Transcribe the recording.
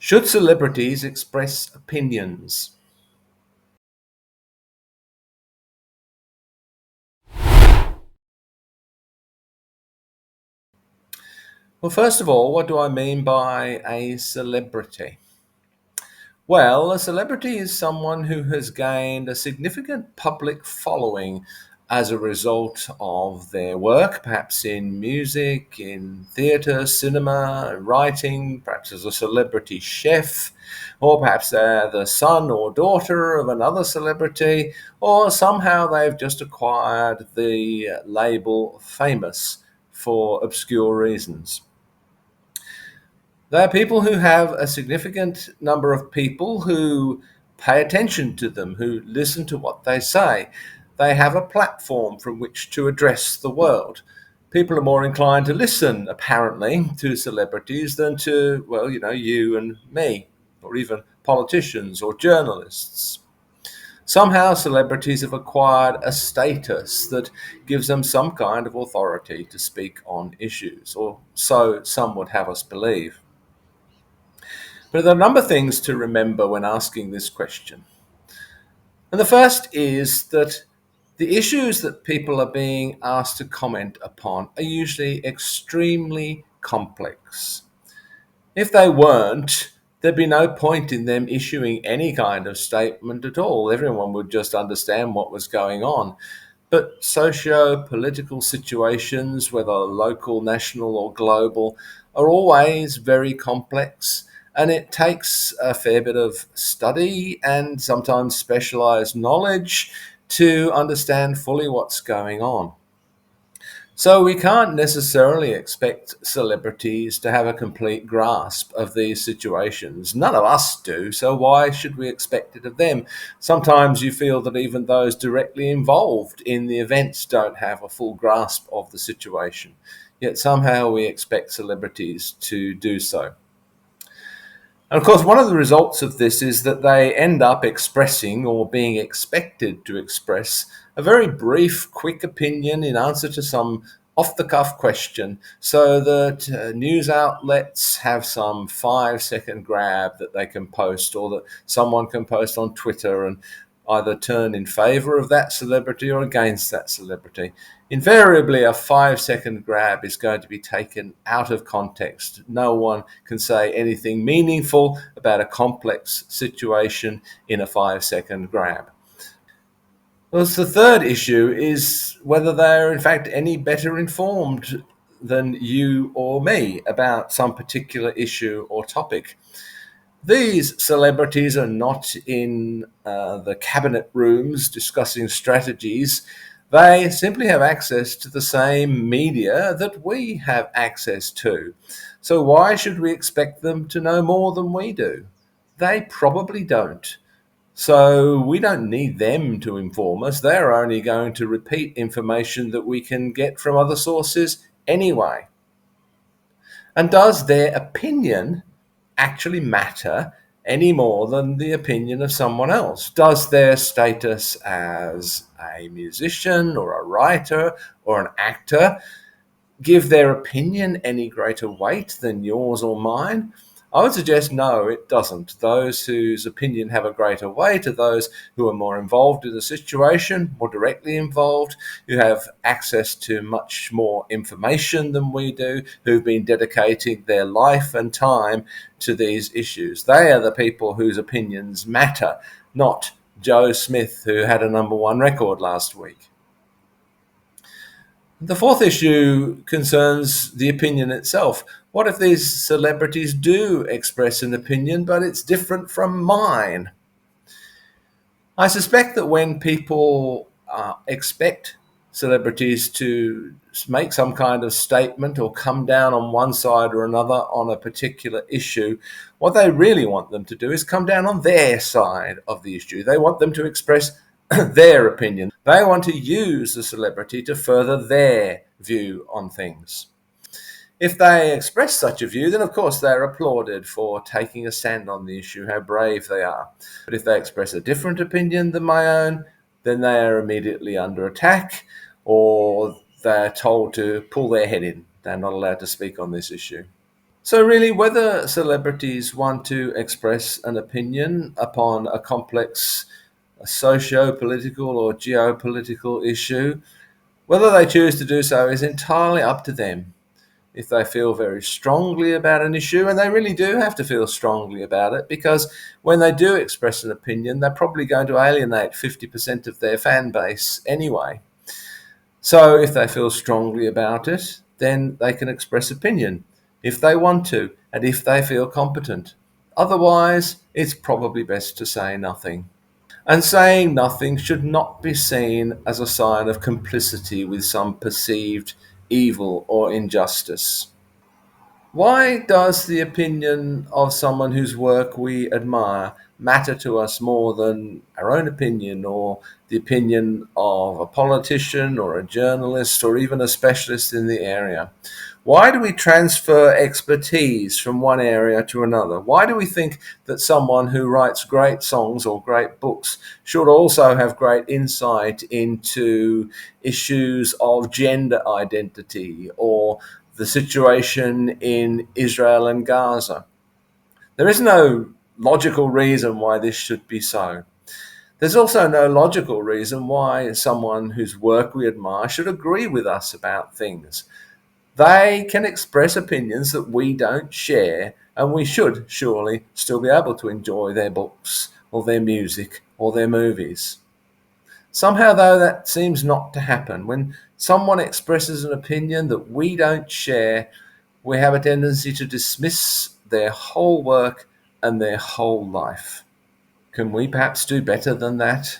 Should celebrities express opinions? Well, first of all, what do I mean by a celebrity? Well, a celebrity is someone who has gained a significant public following as a result of their work, perhaps in music, in theatre, cinema, writing, perhaps as a celebrity chef, or perhaps they're the son or daughter of another celebrity, or somehow they've just acquired the label famous for obscure reasons. They are people who have a significant number of people who pay attention to them, who listen to what they say. They have a platform from which to address the world. People are more inclined to listen, apparently, to celebrities than to, well, you and me, or even politicians or journalists. Somehow, celebrities have acquired a status that gives them some kind of authority to speak on issues, or so some would have us believe. But there are a number of things to remember when asking this question. And the first is that the issues that people are being asked to comment upon are usually extremely complex. If they weren't, there'd be no point in them issuing any kind of statement at all. Everyone would just understand what was going on. But socio-political situations, whether local, national, or global, are always very complex, and it takes a fair bit of study and sometimes specialized knowledge to understand fully what's going on. So we can't necessarily expect celebrities to have a complete grasp of these situations. None of us do, so why should we expect it of them? Sometimes you feel that even those directly involved in the events don't have a full grasp of the situation, yet somehow we expect celebrities to do so. And of course, one of the results of this is that they end up expressing or being expected to express a very brief, quick opinion in answer to some off the cuff question, so that news outlets have some 5 second grab that they can post, or that someone can post on Twitter and either turn in favor of that celebrity or against that celebrity. Invariably, a 5 second grab is going to be taken out of context. No one can say anything meaningful about a complex situation in a 5 second grab. Well, the third issue is whether they're in fact any better informed than you or me about some particular issue or topic. These celebrities are not in the cabinet rooms discussing strategies. They simply have access to the same media that we have access to. So, why should we expect them to know more than we do? They probably don't. So, we don't need them to inform us. They're only going to repeat information that we can get from other sources anyway. And does their opinion actually matter any more than the opinion of someone else? Does their status as a musician or a writer or an actor give their opinion any greater weight than yours or mine? I would suggest no, it doesn't. Those whose opinion have a greater weight are those who are more involved in the situation, more directly involved, who have access to much more information than we do, who've been dedicating their life and time to these issues. They are the people whose opinions matter, not Joe Smith, who had a number one record last week. The fourth issue concerns the opinion itself. What if these celebrities do express an opinion, but it's different from mine? I suspect that when people expect celebrities to make some kind of statement or come down on one side or another on a particular issue, what they really want them to do is come down on their side of the issue. They want them to express their opinion. They want to use the celebrity to further their view on things. If they express such a view, then of course they're applauded for taking a stand on the issue, how brave they are. But if they express a different opinion than my own, then they are immediately under attack, or they're told to pull their head in. They're not allowed to speak on this issue. So, really, whether celebrities want to express an opinion upon a complex socio-political or geopolitical issue, whether they choose to do so is entirely up to them. If they feel very strongly about an issue, and they really do have to feel strongly about it, because when they do express an opinion, they're probably going to alienate 50% of their fan base anyway. So if they feel strongly about it, then they can express opinion if they want to and if they feel competent. Otherwise, it's probably best to say nothing. And saying nothing should not be seen as a sign of complicity with some perceived evil or injustice. Why does the opinion of someone whose work we admire matter to us more than our own opinion or the opinion of a politician or a journalist or even a specialist in the area? Why do we transfer expertise from one area to another? Why do we think that someone who writes great songs or great books should also have great insight into issues of gender identity or the situation in Israel and Gaza? There is no logical reason why this should be so. There's also no logical reason why someone whose work we admire should agree with us about things. They can express opinions that we don't share, and we should surely still be able to enjoy their books or their music or their movies. Somehow, though, that seems not to happen. When someone expresses an opinion that we don't share, we have a tendency to dismiss their whole work and their whole life. Can we perhaps do better than that?